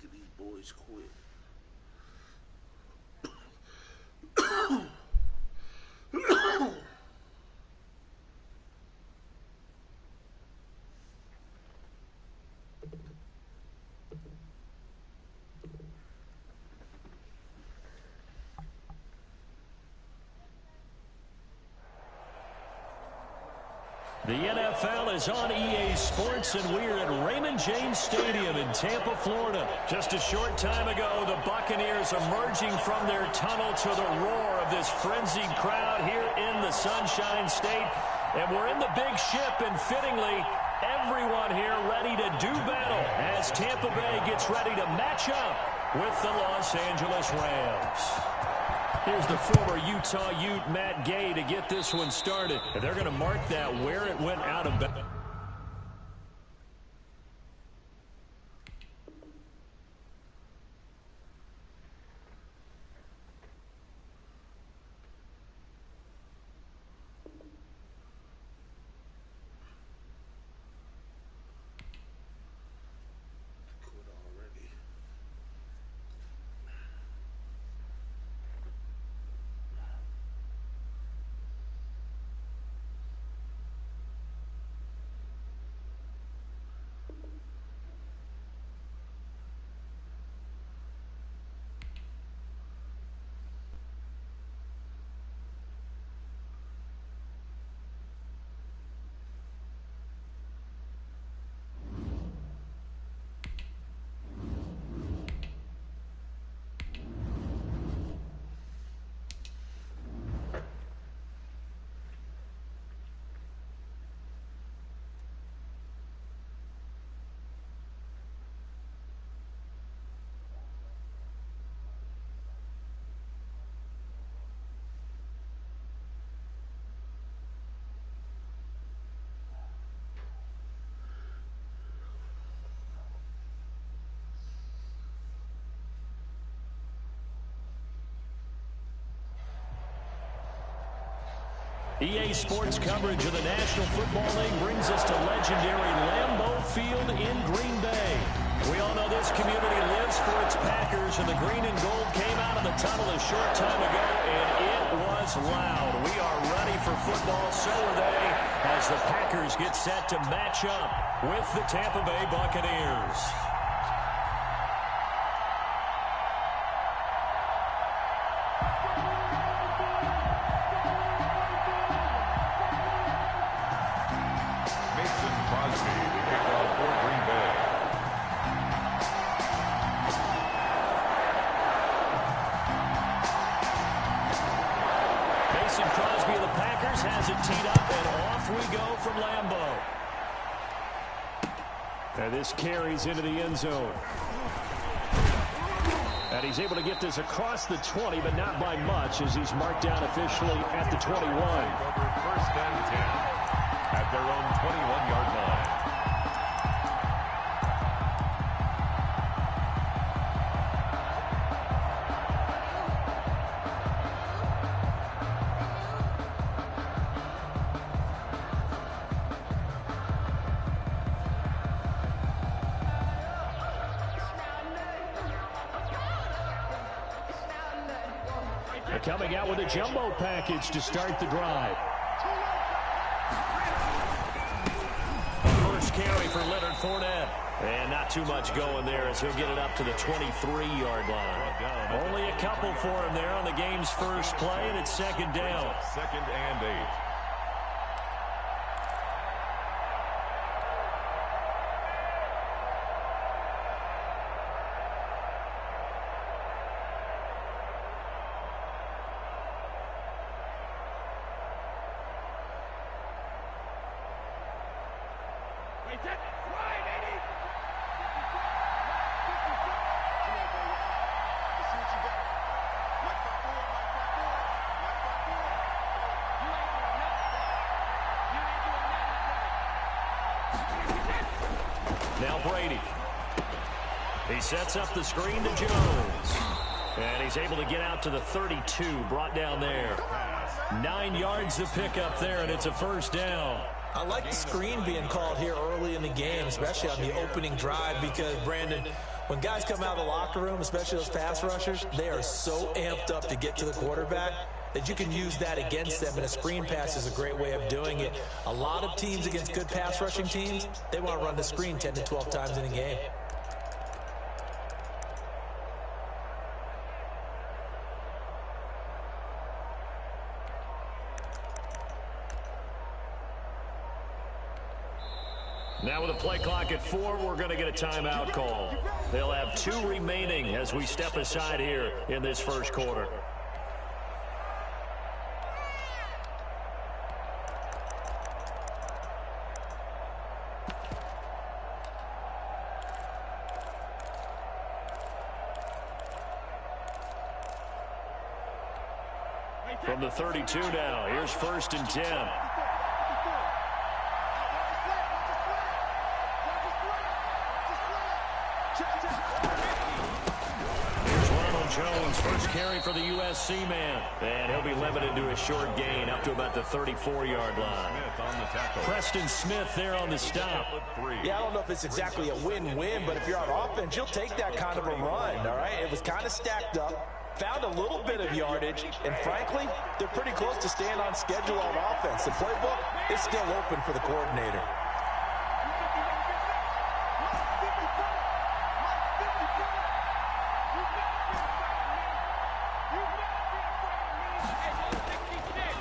making these boys quit. The NFL is on EA Sports, and we're at Raymond James Stadium in Tampa, Florida. Just a short time ago, the Buccaneers emerging from their tunnel to the roar of this frenzied crowd here in the Sunshine State. And we're in the big ship, and fittingly, everyone here ready to do battle as Tampa Bay gets ready to match up with the Los Angeles Rams. Here's the former Utah Ute, Matt Gay, to get this one started. And they're going to mark that where it went out of bounds. EA Sports coverage of the National Football League brings us to legendary Lambeau Field in Green Bay. We all know this community lives for its Packers, and the green and gold came out of the tunnel a short time ago, and it was loud. We are ready for football, so are they, as the Packers get set to match up with the Tampa Bay Buccaneers. Has it teed up, and off we go from Lambeau. And this carries into the end zone. And he's able to get this across the 20, but not by much, as he's marked down officially at the 21. First and 10 at their own 21-yard line. Coming out with a jumbo package to start the drive. First carry for Leonard Fournette. And not too much going there as he'll get it up to the 23-yard line. Only a couple for him there on the game's first play, and it's second down. Second and 8. Now Brady. He sets up the screen to Jones. And he's able to get out to the 32, brought down there. 9 yards to pick up there, and it's a first down. I like the screen being called here early in the game, especially on the opening drive, because, Brandon, When guys come out of the locker room, especially those pass rushers, they are so amped up to get to the quarterback that you can use that against them, and a screen pass is a great way of doing it. A lot of teams against good pass rushing teams, they want to run the screen 10 to 12 times in a game. Now with a play clock at 4, we're going to get a timeout call. They'll have 2 remaining as we step aside here in this first quarter. From the 32 now, here's 1st and 10. Jones, first carry for the USC man. And he'll be limited to a short gain up to about the 34-yard line. Preston Smith there on the stop. Yeah, I don't know if it's exactly a win-win, but if you're on offense, you'll take that kind of a run, all right? It was kind of stacked up, found a little bit of yardage, and frankly, they're pretty close to staying on schedule on offense. The playbook is still open for the coordinator.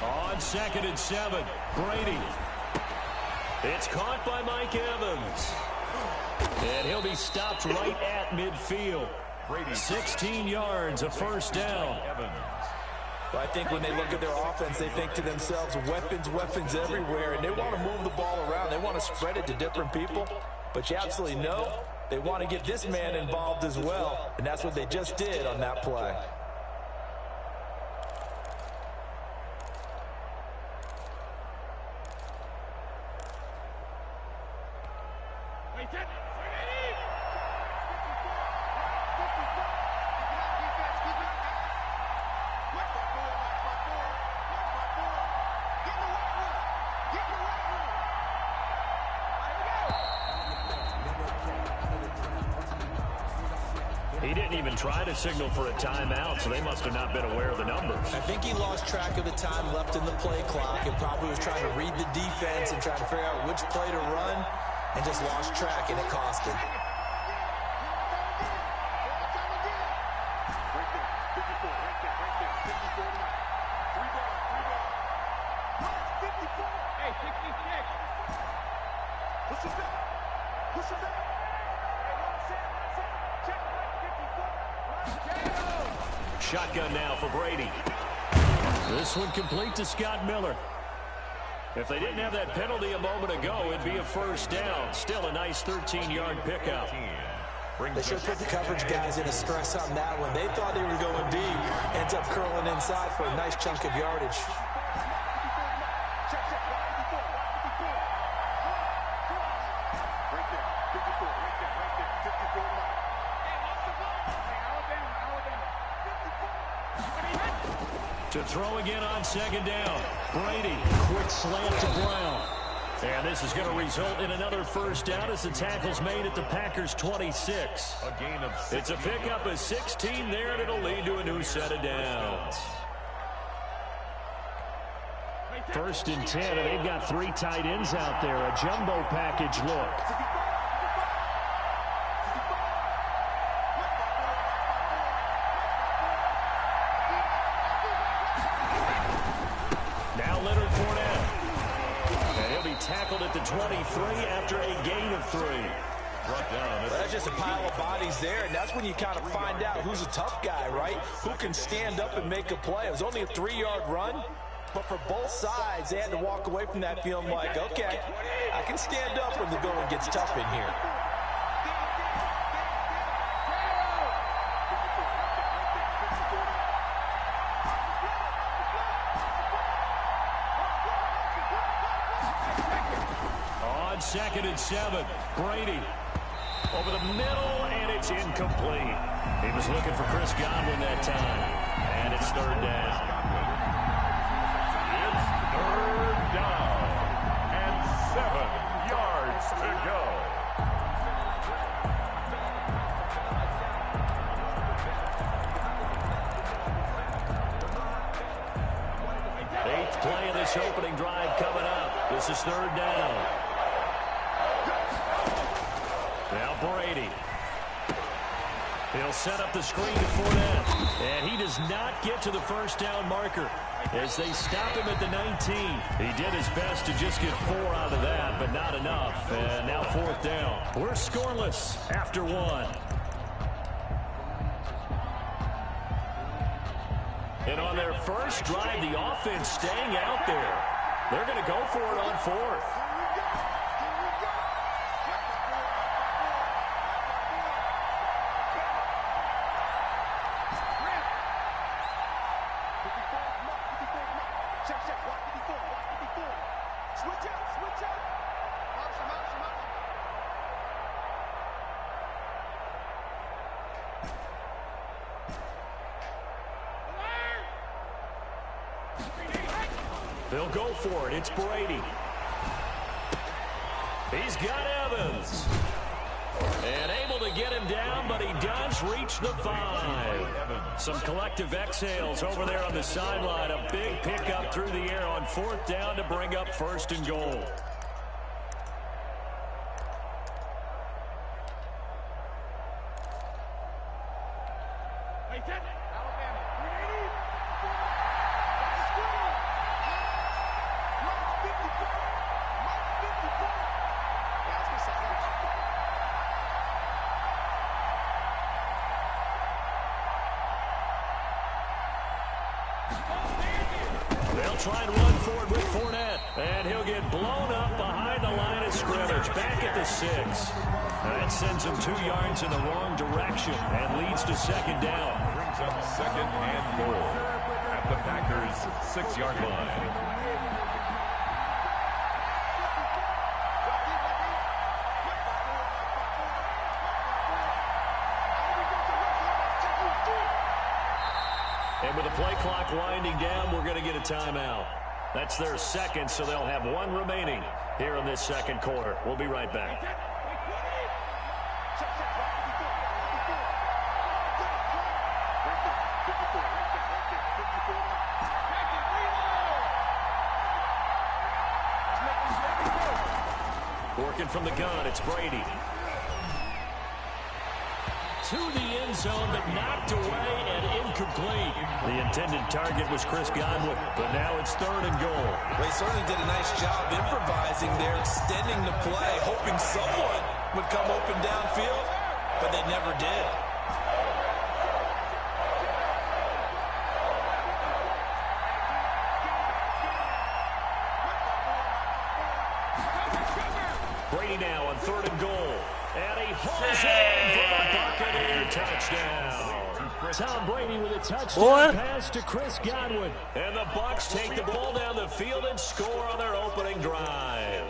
On 2nd and 7, Brady. It's caught by Mike Evans. And he'll be stopped right at midfield. 16 yards, a first down. Well, I think when they look at their offense, they think to themselves, weapons everywhere, and they want to move the ball around. They want to spread it to different people. But you absolutely know they want to get this man involved as well, and that's what they just did on that play. He didn't even try to signal for a timeout, so they must have not been aware of the numbers. I think he lost track of the time left in the play clock and probably was trying to read the defense and trying to figure out which play to run and just lost track, and it cost him. Shotgun now for Brady. This one complete to Scott Miller. If they didn't have that penalty a moment ago, it'd be a first down. Still a nice 13-yard pickup. They should put the coverage guys in a stress on that one. They thought they were going deep. Ends up curling inside for a nice chunk of yardage. To throw again on 2nd down. Brady, quick slant to Brown. And this is going to result in another first down as the tackle's made at the Packers' 26. A gain of 6. It's a pickup of 16 there, and it'll lead to a new set of downs. 1st and 10, and they've got 3 tight ends out there. A jumbo package look. Tackled at the 23 after a gain of 3. Well, that's just a pile of bodies there, and that's when you kind of find out who's a tough guy, right? Who can stand up and make a play. It was only a 3-yard run, but for both sides, they had to walk away from that feeling like, okay, I can stand up when the going gets tough in here. On 2nd and 7, Brady over the middle, and it's incomplete. He was looking for Chris Godwin that time, and it's 3rd down. It's 3rd down and 7 yards to go. this opening drive coming up. This is third down. Now Brady. He'll set up the screen to Fournette. And he does not get to the first down marker as they stop him at the 19. He did his best to just get 4 out of that, but not enough. And now fourth down. We're scoreless after 1. And on their first drive, the offense staying out there. They're going to go for it on fourth. They'll go for it. It's Brady. He's got Evans. And able to get him down, but he does reach the 5. Some collective exhales over there on the sideline. A big pickup through the air on fourth down to bring up first and goal. They'll try and run for it with Fournette. And he'll get blown up behind the line of scrimmage. Back at the 6. That sends him 2 yards in the wrong direction and leads to second down. Brings up second and goal at the Packers' 6-yard line. And with the play clock winding down, we're going to get a timeout. That's their second, so they'll have 1 remaining here in this second quarter. We'll be right back. Working from the gun, it's Brady. To the end zone, but knocked away and incomplete. The intended target was Chris Godwin, but now it's third and goal. They certainly did a nice job improvising there, extending the play, hoping someone would come open downfield, but they never did. Brady now on third and goal. And he hauls in for the Buccaneer touchdown. Tom Brady with a touchdown pass to Chris Godwin. And the Bucs take the ball down the field and score on their opening drive.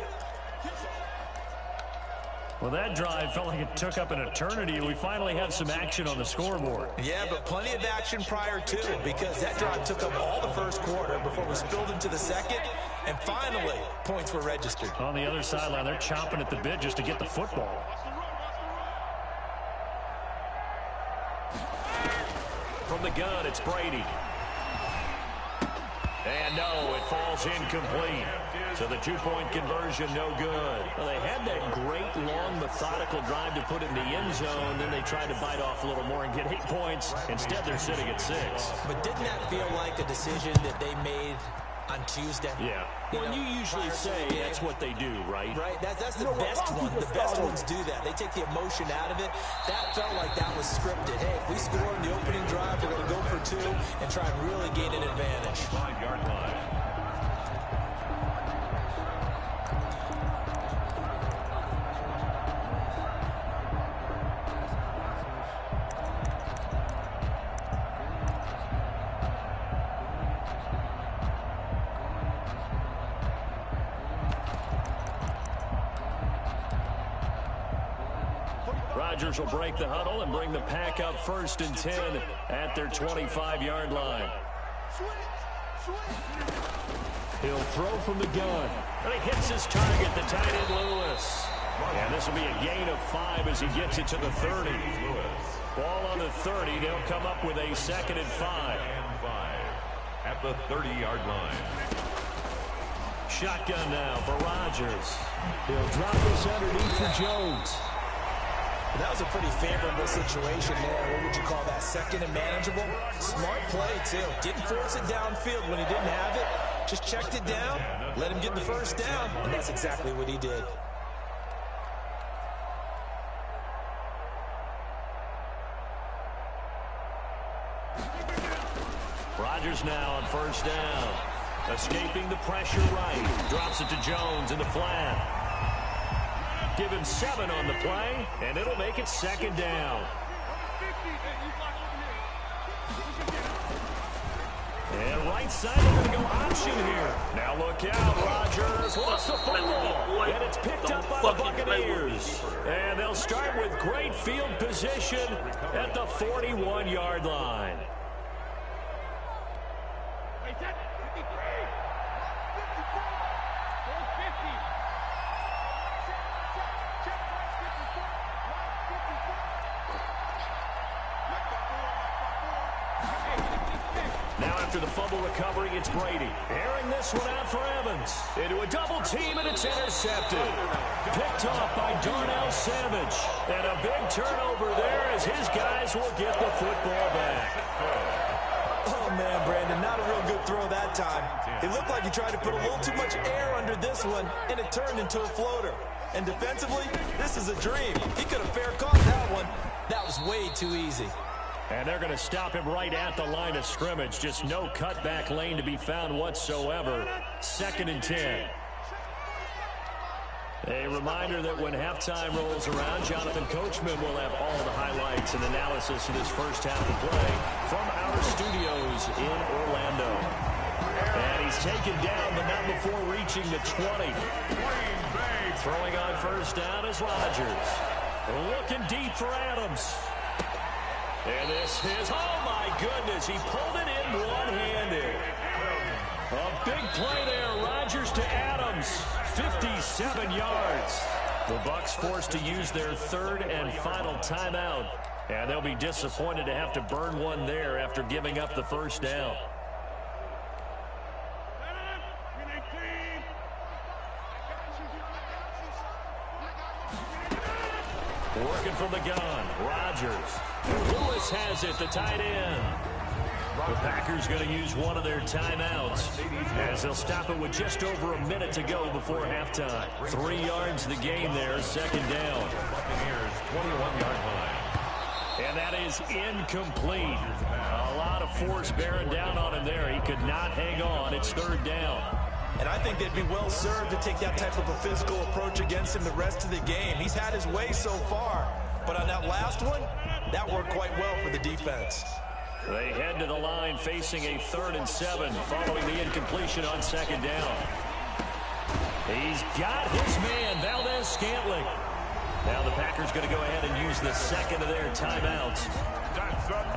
Well, that drive felt like it took up an eternity, and we finally have some action on the scoreboard. Yeah, but plenty of action prior to, because that drive took up all the first quarter before we spilled into the second, and finally, points were registered. On the other sideline, they're chomping at the bit just to get the football. From the gun, it's Brady. And no, it falls incomplete. So the 2-point conversion, no good. Well, they had that great, long, methodical drive to put in the end zone. Then they tried to bite off a little more and get 8 points. Instead, they're sitting at 6. But didn't that feel like a decision that they made on Tuesday? Yeah. Well, you usually say that's what they do, right? Right. That's the best one. The best ones do that. They take the emotion out of it. That felt like that was scripted. Hey, if we score in the opening drive, we're going to go for 2 and try and really gain an advantage. 5-yard line. Rodgers will break the huddle and bring the pack up 1st and 10 at their 25-yard line. He'll throw from the gun. And he hits his target, the tight end Lewis. And this will be a gain of 5 as he gets it to the 30. Ball on the 30. They'll come up with a 2nd and 5. At the 30-yard line. shotgun now for Rodgers. He'll drop this underneath for Jones. That was a pretty favorable situation there. What would you call that? Second and manageable? Smart play, too. Didn't force it downfield when he didn't have it. Just checked it down, let him get the first down, and that's exactly what he did. Rodgers now on first down. Escaping the pressure right. Drops it to Jones in the flat. Give him 7 on the play, and it'll make it second down. And right side, they're going to go option here. Now look out, Rodgers lost the football, and it's picked up by the Buccaneers. And they'll start with great field position at the 41-yard line. Now after the fumble recovery, it's Brady. Airing this one out for Evans. Into a double team, and it's intercepted. Picked off by Darnell Savage. And a big turnover there as his guys will get the football back. Oh, man, Brandon, not a real good throw that time. It looked like he tried to put a little too much air under this one, and it turned into a floater. And defensively, this is a dream. He could have fair caught that one. That was way too easy. And they're going to stop him right at the line of scrimmage. Just no cutback lane to be found whatsoever. 2nd and 10. A reminder that when halftime rolls around, Jonathan Coachman will have all the highlights and analysis of this first half of play from our studios in Orlando. And he's taken down, but not before reaching the 20. Throwing on first down is Rodgers. Looking deep for Adams. And this is, oh my goodness, he pulled it in one-handed. A big play there, Rodgers to Adams, 57 yards. The Bucs forced to use their 3rd and final timeout, and they'll be disappointed to have to burn one there after giving up the first down. Working from the gun, Rodgers. Lewis has it, the tight end. The Packers going to use one of their timeouts as they'll stop it with just over a minute to go before halftime. 3 yards the game there, 2nd down. Buccaneers 21-yard line. And that is incomplete. A lot of force bearing down on him there. He could not hang on. It's 3rd down. And I think they'd be well served to take that type of a physical approach against him the rest of the game. He's had his way so far. But on that last one, that worked quite well for the defense. They head to the line facing a 3rd and 7 following the incompletion on 2nd down. He's got his man, Valdez-Scantling. Now the Packers going to go ahead and use the 2nd of their timeouts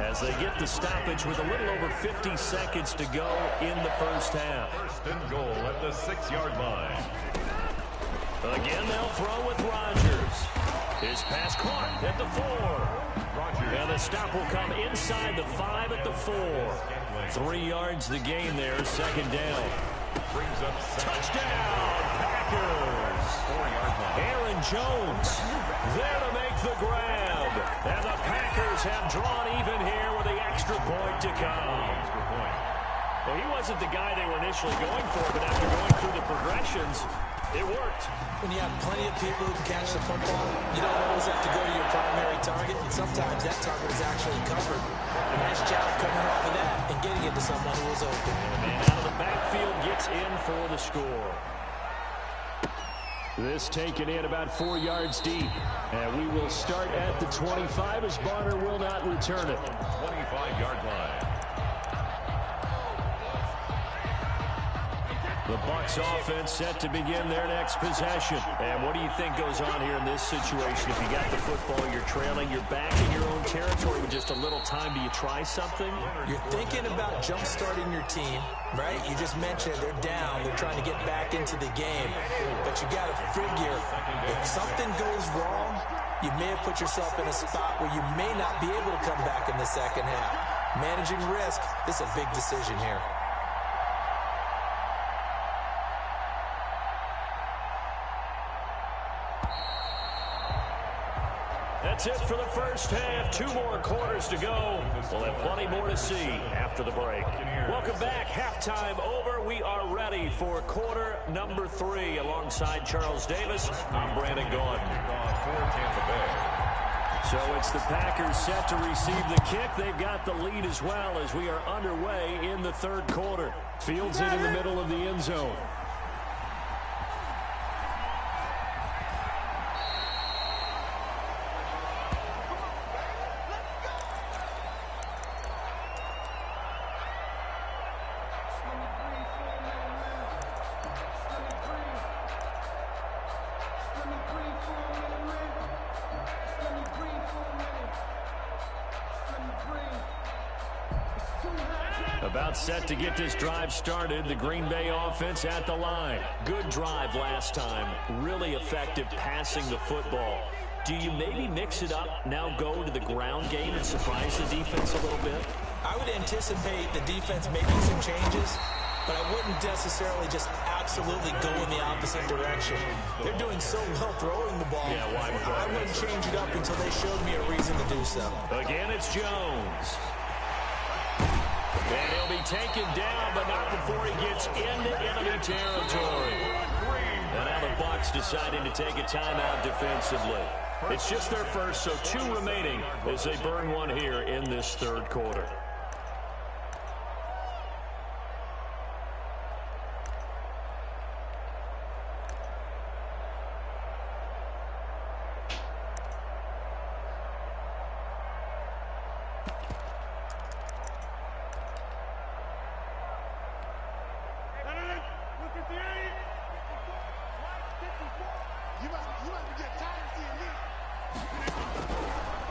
as they get the stoppage with a little over 50 seconds to go in the first half. 1st and goal at the 6-yard line. Again, they'll throw with Rodgers. His pass caught at the 4. And the stop will come inside the 5 at the 4. 3 yards the game there, 2nd down. Brings up Touchdown, Packers. 4-yard line. Aaron Jones there to make the grab. And the Packers have drawn even here with the extra point to come. Well, he wasn't the guy they were initially going for, but after going through the progressions, it worked. When you have plenty of people who can catch the football, you don't always have to go to your primary target, and sometimes that target is actually covered. A nice job coming off of that and getting it to someone who was open. And out of the backfield gets in for the score. This taken in about 4 yards deep. And we will start at the 25 as Barner will not return it. 25-yard line. The Bucs offense set to begin their next possession. And what do you think goes on here in this situation? If you got the football, you're trailing, you're back in your own territory with just a little time. Do you try something? You're thinking about jump-starting your team, right? You just mentioned they're down. They're trying to get back into the game. But you got to figure, if something goes wrong, you may have put yourself in a spot where you may not be able to come back in the second half. Managing risk is a big decision here. That's it for the first half. 2 more quarters to go. We'll have plenty more to see after the break. Welcome back. Halftime over. We are ready for quarter number 3. Alongside Charles Davis, I'm Brandon Gaudin. For Tampa Bay. So it's the Packers set to receive the kick. They've got the lead as well as we are underway in the third quarter. Fields it in the middle of the end zone. About set to get this drive started. The Green Bay offense at the line. Good drive last time. Really effective passing the football. Do you maybe mix it up, now go to the ground game and surprise the defense a little bit? I would anticipate the defense making some changes, but I wouldn't necessarily just absolutely go in the opposite direction. They're doing so well throwing the ball. Yeah, why would I wouldn't change it up until they showed me a reason to do so. Again, it's Jones. And he'll be taken down, but not before he gets into enemy territory. And now the Bucs deciding to take a timeout defensively. It's just their first, so 2 remaining as they burn one here in this third quarter.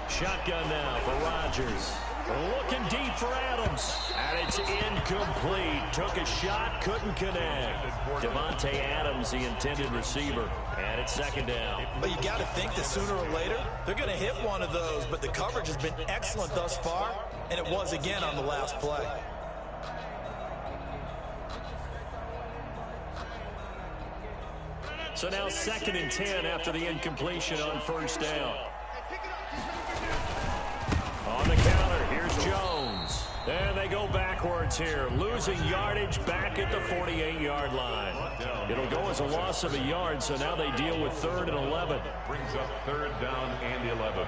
Shotgun now for Rodgers. Looking deep for Adams. And it's incomplete. Took a shot, couldn't connect. Devontae Adams, the intended receiver. And it's second down. But you got to think that sooner or later, they're going to hit one of those. But the coverage has been excellent thus far, and it was again on the last play. So now 2nd and 10 after the incompletion on first down. On the counter, here's Jones. And they go backwards here, losing yardage back at the 48-yard line. It'll go as a loss of a yard, so now they deal with 3rd and 11. Brings up 3rd down and 11.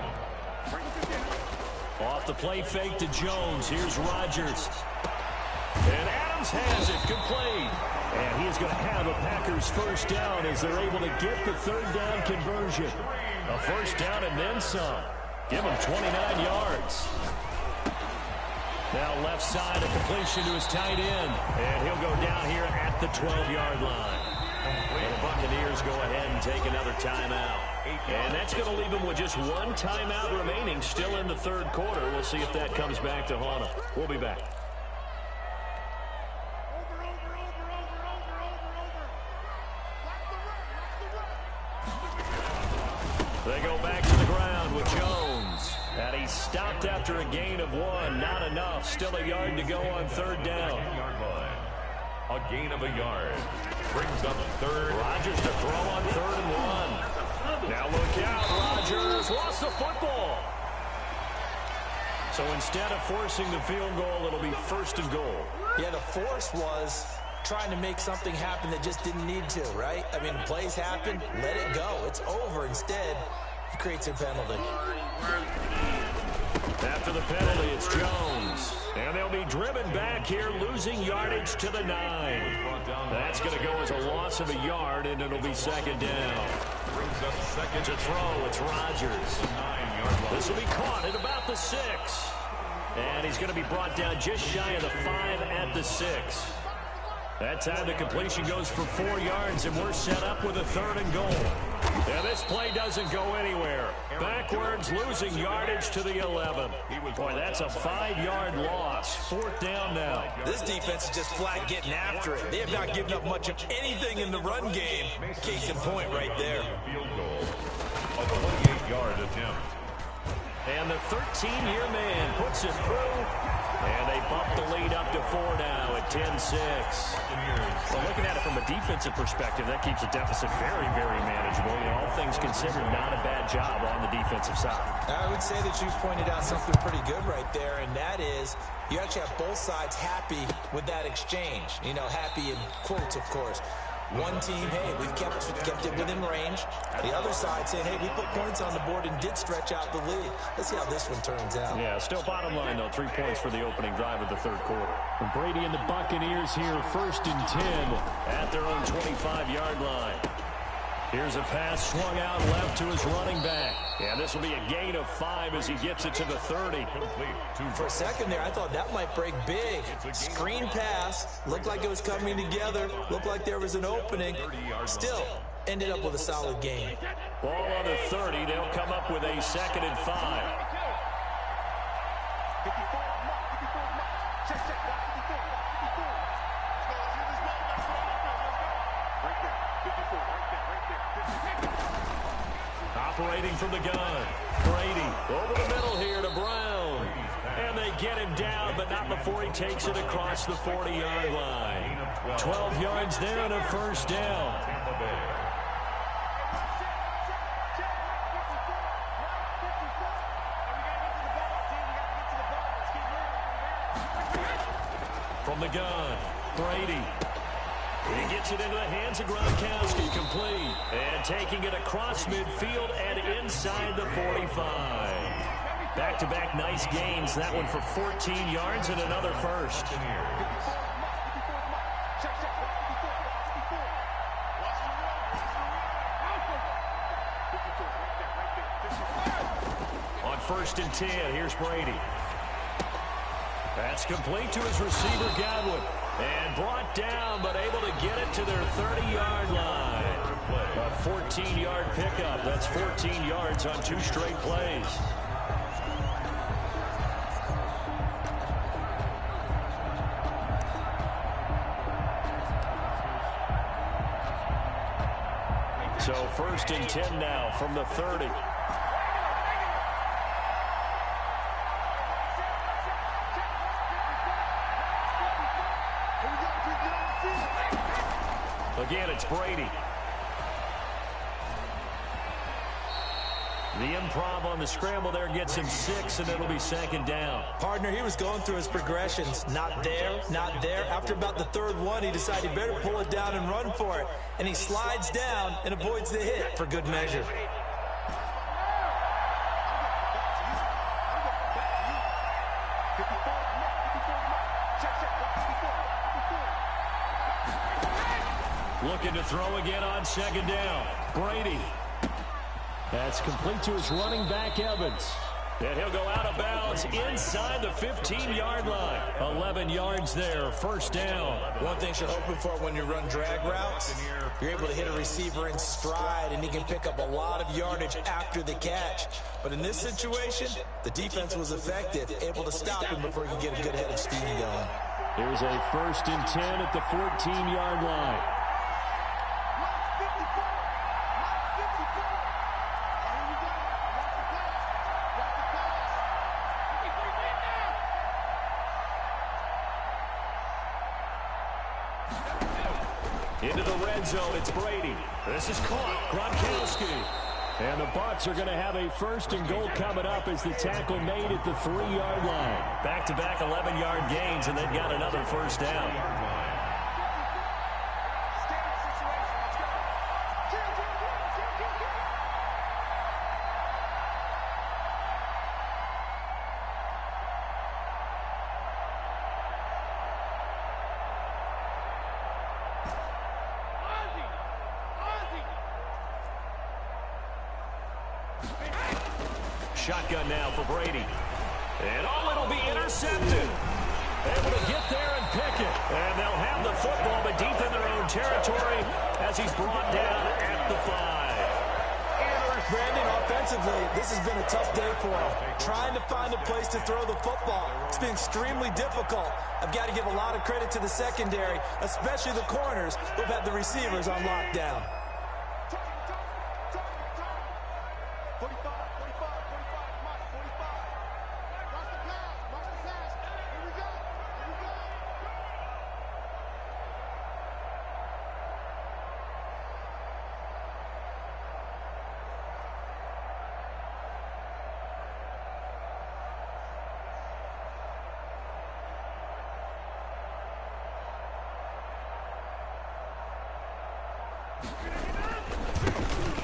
Off the play fake to Jones. Here's Rodgers. And Adams has it complete. And he is going to have a Packers first down as they're able to get the 3rd down conversion. A first down and then some. Give him 29 yards. Now left side, a completion to his tight end. And he'll go down here at the 12-yard line. And the Buccaneers go ahead and take another timeout. And that's going to leave them with just 1 timeout remaining still in the third quarter. We'll see if that comes back to haunt them. We'll be back. They go back to the ground with Jones. And he stopped after a gain of 1. Not enough. Still a yard to go on 3rd down. A gain of a yard. Brings up 3rd. Rodgers to throw on 3rd and 1. Now look out. Rodgers lost the football. So instead of forcing the field goal, it'll be 1st and goal. Yeah, the force was trying to make something happen that just didn't need to, right? I mean, plays happen, let it go. It's over. Instead, he creates a penalty. After the penalty, it's Jones. And they'll be driven back here, losing yardage to the 9. That's going to go as a loss of a yard, and it'll be 2nd down. Brings up 2nd To throw, it's Rodgers. 9-yard line. This will be caught at about the 6. And he's going to be brought down just shy of the 5 at the 6. That time the completion goes for 4 yards, and we're set up with a 3rd and goal. Yeah, this play doesn't go anywhere. Backwards, losing yardage to the 11. Boy, that's a 5-yard loss. 4th down now. This defense is just flat getting after it. They have not given up much of anything in the run game. Case in point right there. Field goal. A 28-yard attempt. And the 13-year man puts it through. And they bump the lead up to 4 now at 10-6. Well, looking at it from a defensive perspective, that keeps the deficit very, very manageable. You know, all things considered, not a bad job on the defensive side. I would say that you've pointed out something pretty good right there, and that is you actually have both sides happy with that exchange. You know, happy in quotes, of course. One team, hey, we've kept it within range. The other side saying, hey, we put points on the board and did stretch out the lead. Let's see how this one turns out. Yeah, still bottom line, though. 3 points for the opening drive of the third quarter. Brady and the Buccaneers here, 1st and 10 at their own 25-yard line. Here's a pass swung out left to his running back. Yeah, this will be a gain of 5 as he gets it to the 30. For a second there, I thought that might break big. Screen pass. Looked like it was coming together. Looked like there was an opening. Still, ended up with a solid gain. Ball on the 30. They'll come up with a 2nd and 5. Operating from the gun. Brady over the middle here to Brown. And they get him down, but not before he takes it across the 40-yard line. 12 yards there and a 1st down. From the gun, Brady. He gets it into the hands of Gronkowski, complete. And taking it across midfield and inside the 45. Back-to-back nice gains. That one for 14 yards and another 1st. On 1st and 10, here's Brady. That's complete to his receiver, Godwin. And brought down, but able to get it to their 30-yard line. A 14-yard pickup. That's 14 yards on 2 straight plays. So 1st and 10 now from the 30. Again, it's Brady. The improv on the scramble there gets him 6, and it'll be 2nd down. Partner, he was going through his progressions. Not there, not there. After about the 3rd one, he decided he better pull it down and run for it. And he slides down and avoids the hit for good measure. Looking to throw again on 2nd down. Brady. That's complete to his running back, Evans. And he'll go out of bounds inside the 15-yard line. 11 yards there, 1st down. One thing you're hoping for when you run drag routes, you're able to hit a receiver in stride, and he can pick up a lot of yardage after the catch. But in this situation, the defense was effective, able to stop him before he could get a good head of steam going. Here's a 1st and 10 at the 14-yard line. Into the red zone, it's Brady. This is caught, Gronkowski. And the Bucs are going to have a 1st and goal coming up as the tackle made at the 3-yard line. Back-to-back 11-yard gains, and they've got another 1st down. Shotgun now for Brady. And it'll be intercepted. Able to get there and pick it. And they'll have the football, but deep in their own territory as he's brought down at the 5. Brandon, offensively, this has been a tough day for him. Trying to find a place to throw the football. It's been extremely difficult. I've got to give a lot of credit to the secondary, especially the corners who've had the receivers on lockdown.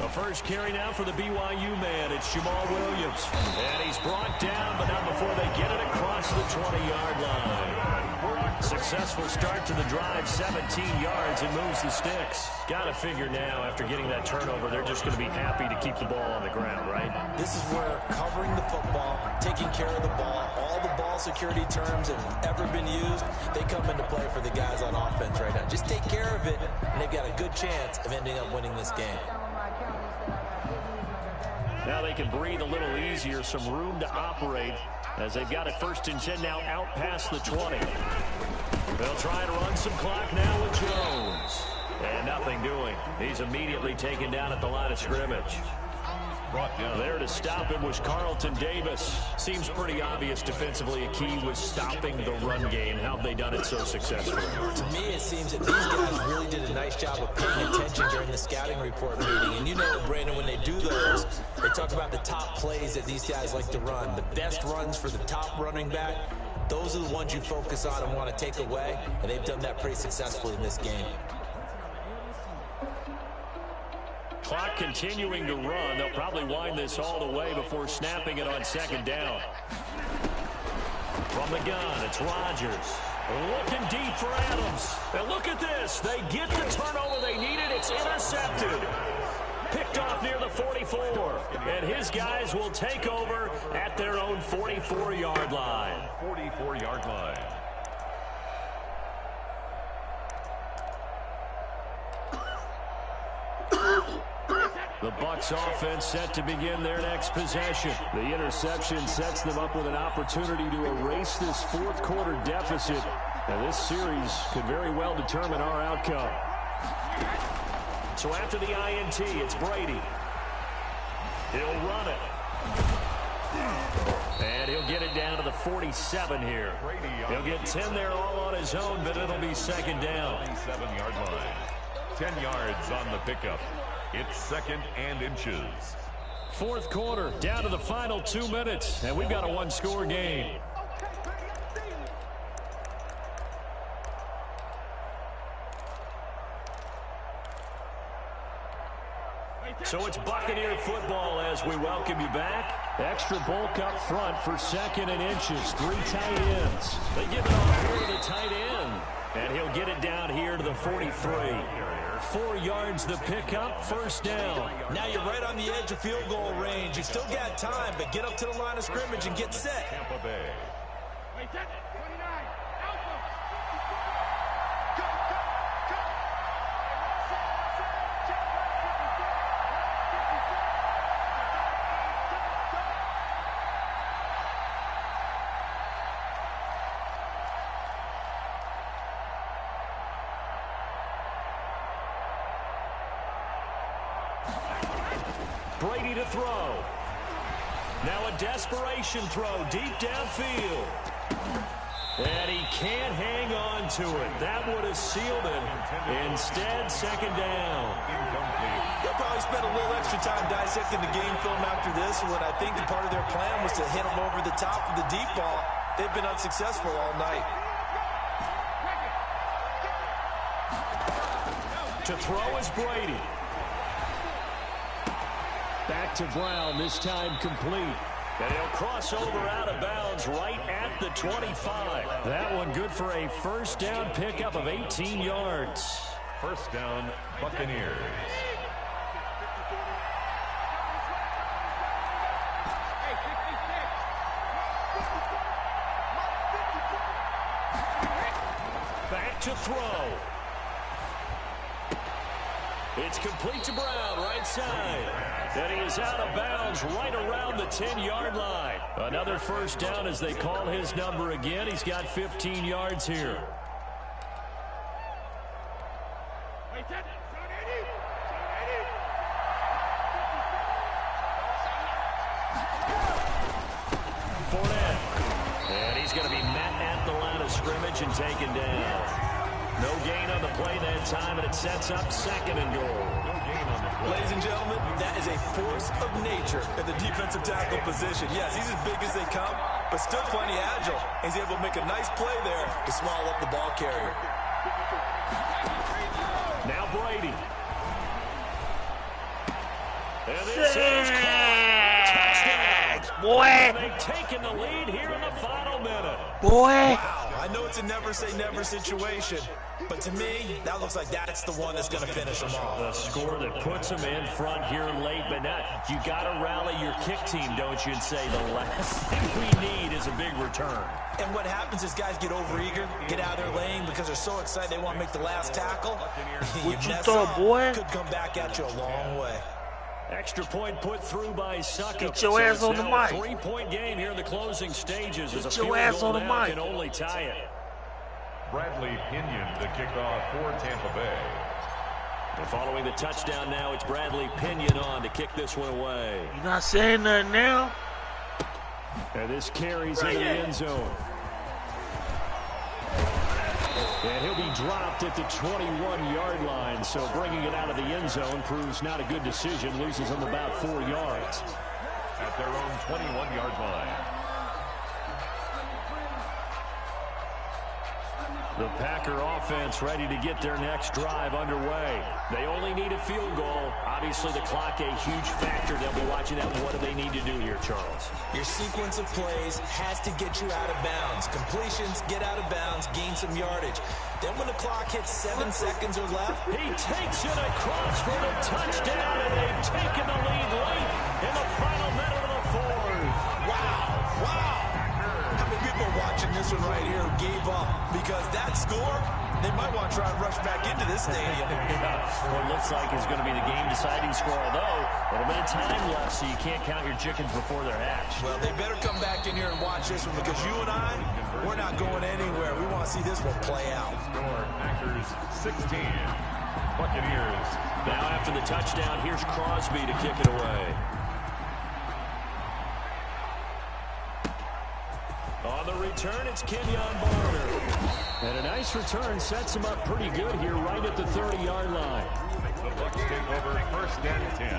A first carry now for the BYU man. It's Jamal Williams. And he's brought down, but not before they get it across the 20-yard line. Successful start to the drive, 17 yards, and moves the sticks. Got to figure now, after getting that turnover, they're just going to be happy to keep the ball on the ground, right? This is where covering the football, taking care of the ball, all the ball security terms have ever been used, they come into play for the guys on offense right now. Just take care of it, and they've got a good chance of ending up winning this game. Now they can breathe a little easier, some room to operate as they've got it 1st and 10 now out past the 20. They'll try to run some clock now with Jones. And nothing doing. He's immediately taken down at the line of scrimmage. There to stop him was Carlton Davis. Seems pretty obvious defensively a key was stopping the run game. How have they done it so successfully? To me, it seems that these guys really did a nice job of paying attention during the scouting report meeting. And you know, Brandon, when they do those, they talk about the top plays that these guys like to run. The best runs for the top running back, those are the ones you focus on and want to take away. And they've done that pretty successfully in this game. Clock continuing to run. They'll probably wind this all the way before snapping it on 2nd down. From the gun, it's Rodgers. Looking deep for Adams. And look at this. They get the turnover they needed. It's intercepted. Picked off near the 44. And his guys will take over at their own 44-yard line. 44-yard line. The Bucs offense set to begin their next possession. The interception sets them up with an opportunity to erase this 4th quarter deficit. And this series could very well determine our outcome. So after the INT, it's Brady. He'll run it. And he'll get it down to the 47 here. He'll get 10 there all on his own, but it'll be 2nd down. 47-yard line. 10 yards on the pickup. It's 2nd and inches. 4th quarter, down to the final 2 minutes, and we've got a one-score game. So it's Buccaneer football as we welcome you back. Extra bulk up front for 2nd and inches. 3 tight ends. They give it off here to the tight end. And he'll get it down here to the 43. 4 yards the pickup, 1st down. Now you're right on the edge of field goal range. You still got time, but get up to the line of scrimmage and get set. Tampa Bay. Brady to throw. Now a desperation throw deep downfield. And he can't hang on to it. That would have sealed it. Instead, 2nd down. They'll probably spend a little extra time dissecting the game film after this. When I think part of their plan was to hit him over the top of the deep ball. They've been unsuccessful all night. To throw is Brady. Back to Brown, this time complete. And he'll cross over out of bounds right at the 25. That one good for a 1st down pickup of 18 yards. 1st down, Buccaneers. Back to throw. It's complete to Brown, right side. And he is out of bounds right around the 10-yard line. Another 1st down as they call his number again. He's got 15 yards here. Fournette. And he's going to be met at the line of scrimmage and taken down. No gain on the play that time, and it sets up 2nd and goal. Ladies and gentlemen, that is a force of nature at the defensive tackle position. Yes, he's as big as they come, but still plenty agile. He's able to make a nice play there to swallow up the ball carrier. Now Brady. And this is caught. Touchdown. Boy. They've taken the lead here in the final minute. Boy. Wow, I know it's a never-say-never situation, but to me, that looks like that's the one that's going to finish them off. A score that puts them in front here late, but not. You got to rally your kick team, don't you, and say the last thing we need is a big return. And what happens is guys get overeager, get out of their lane because they're so excited they want to make the last tackle. What you thought, boy? Could come back at you a long way. Extra point put through by Suckup. Get your ass on the mic. 3-point game here in the closing stages. Get your ass on the mic. Can only tie it. Bradley Pinion, the kickoff for Tampa Bay. And following the touchdown now, it's Bradley Pinion on to kick this one away. You not saying nothing now? And this carries into the end zone. And he'll be dropped at the 21-yard line, so bringing it out of the end zone proves not a good decision. Loses him about 4 yards. At their own 21-yard line. The Packer offense ready to get their next drive underway. They only need a field goal. Obviously, the clock a huge factor. They'll be watching that. What do they need to do here, Charles? Your sequence of plays has to get you out of bounds. Completions, get out of bounds, gain some yardage. Then when the clock hits 7 seconds or left, he takes it across for the touchdown, and they've taken the lead late in the final minute of the fourth. Wow, wow. How many people watching this one right here gave up? Because that score, they might want to try and rush back into this stadium. Well, it looks like it's going to be the game-deciding score, although a little bit of time left, so you can't count your chickens before they're hatched. Well, they better come back in here and watch this one, because you and I, we're not going anywhere. We want to see this one play out. Score, Packers 16, Buccaneers. Now after the touchdown, here's Crosby to kick it away. On the return, it's Kenyon Barner. And a nice return sets him up pretty good here right at the 30-yard line. The Bucs take over first and 10.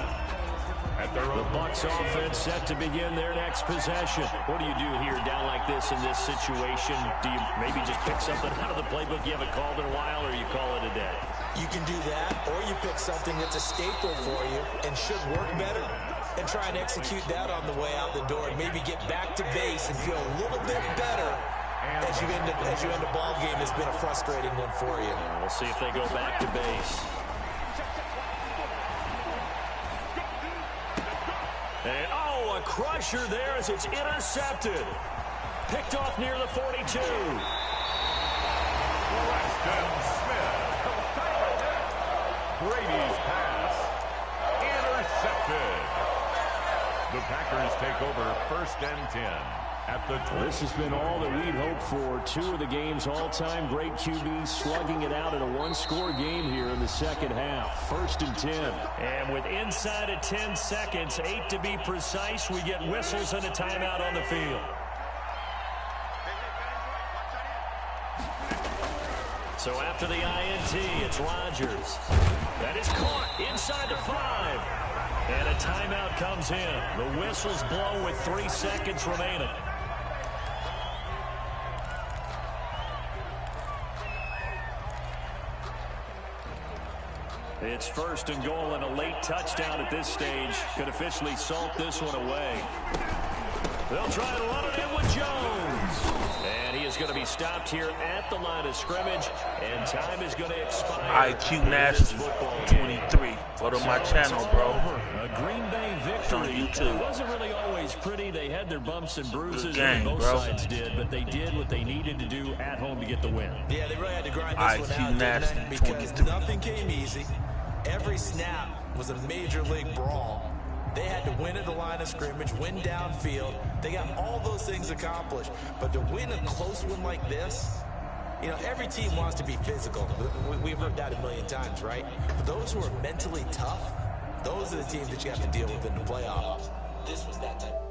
At their The own Bucs offense set to begin their next possession. What do you do here down like this in this situation? Do you maybe just pick something out of the playbook you haven't called in a while, or you call it a day? You can do that, or you pick something that's a staple for you and should work better, and try and execute that on the way out the door and maybe get back to base and feel a little bit better as you end a ball game that's been a frustrating one for you. We'll see if they go back to base. And oh, a crusher there as it's intercepted. Picked off near the 42. Preston Smith. Brady's pass. Intercepted. The Packers take over first and 10 at the 20. This has been all that we'd hoped for. Two of the game's all-time great QBs slugging it out in a one-score game here in the second half. First and 10. And with inside of 10 seconds, 8 to be precise, we get whistles and a timeout on the field. So after the INT, it's Rodgers. That is caught inside the 5. And a timeout comes in. The whistles blow with 3 seconds remaining. It's first and goal, and a late touchdown at this stage could officially salt this one away. They'll try to run it in with Jones. And he is going to be stopped here at the line of scrimmage, and time is going to expire. IQ Nasty 23. Go to my channel, bro. A Green Bay victory. On YouTube. It wasn't really always pretty. They had their bumps and bruises, game, and both bro. sides did, but they did what they needed to do at home to get the win. Yeah, they really had to grind this one out, Nasty didn't they? Because 23. nothing came easy. Every snap was a major league brawl. They had to win at the line of scrimmage, win downfield. They got all those things accomplished. But to win a close one like this, you know, every team wants to be physical. We've heard that a million times, right? But those who are mentally tough, those are the teams that you have to deal with in the playoffs. This was that type.